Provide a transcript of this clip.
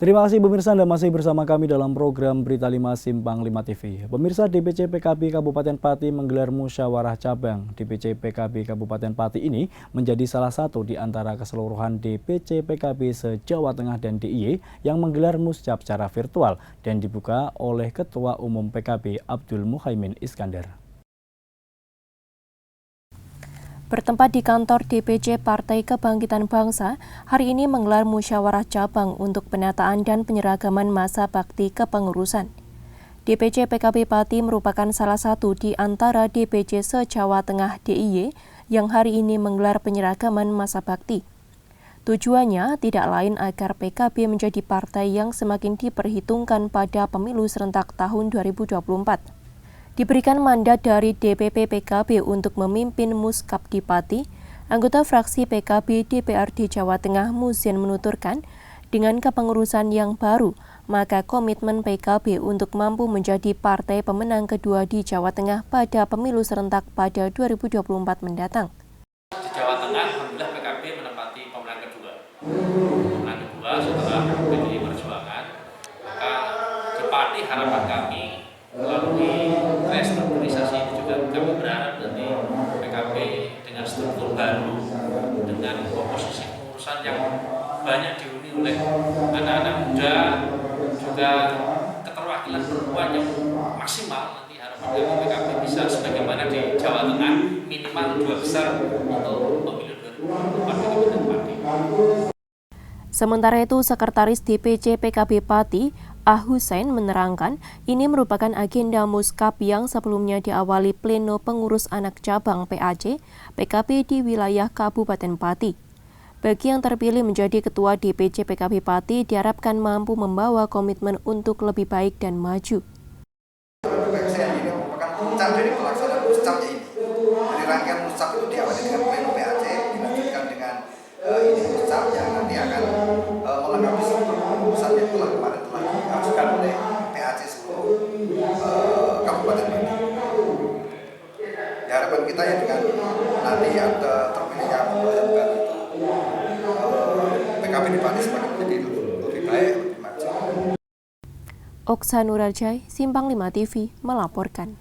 Terima kasih pemirsa, Anda masih bersama kami dalam program Berita 5 Simpang 5 TV. Pemirsa, DPC PKB Kabupaten Pati menggelar musyawarah cabang. DPC PKB Kabupaten Pati ini menjadi salah satu di antara keseluruhan DPC PKB se-Jawa Tengah dan DIY yang menggelar muscap secara virtual dan dibuka oleh Ketua Umum PKB Abdul Muhaimin Iskandar. Bertempat di kantor DPC Partai Kebangkitan Bangsa, hari ini menggelar musyawarah cabang untuk penataan dan penyeragaman masa bakti kepengurusan. DPC PKB Pati merupakan salah satu di antara DPC se-Jawa Tengah DIY yang hari ini menggelar penyeragaman masa bakti. Tujuannya tidak lain agar PKB menjadi partai yang semakin diperhitungkan pada pemilu serentak tahun 2024. Diberikan mandat dari DPP PKB untuk memimpin Muskap di Pati, anggota fraksi PKB DPRD Jawa Tengah Muzian menuturkan, dengan kepengurusan yang baru, maka komitmen PKB untuk mampu menjadi partai pemenang kedua di Jawa Tengah pada pemilu serentak pada 2024 mendatang. Di Jawa Tengah, alhamdulillah PKB menempati pemenang kedua. Pemenang kedua setelah PDI Perjuangan, maka di Pati harapan kami melalui restrukturisasi ini juga kami berharap nanti PKB dengan struktur baru, dengan komposisi pengurusan yang banyak dihuni oleh anak-anak muda, juga keterwakilan perempuan yang maksimal, nanti harapan kami PKB bisa sebagaimana di Jawa Tengah minimal 2 besar untuk pemilu 2024 Pati. Sementara itu, Sekretaris DPC PKB Pati, Husein menerangkan ini merupakan agenda Muskap yang sebelumnya diawali pleno pengurus anak cabang PAC PKB di wilayah Kabupaten Pati. Bagi yang terpilih menjadi Ketua DPC PKB Pati diharapkan mampu membawa komitmen untuk lebih baik dan maju. Ini merupakan puncak dari pelaksanaan Muskapnya ini. Dari rangkaian Muskap itu diawali dengan pleno PAC, dilanjutkan dengan ini Muskap yang nanti akan melengkapi struktur pengurusan yang telah kemarin telah diajukan oleh PAC seluruh Kabupaten Pati. Harapan kita ya dengan nanti ada terpilihnya pemilihan baru itu PKB di Pati semakin menjadi lebih baik, lebih maju. Oksa Nurajai, Simpang 5 TV melaporkan.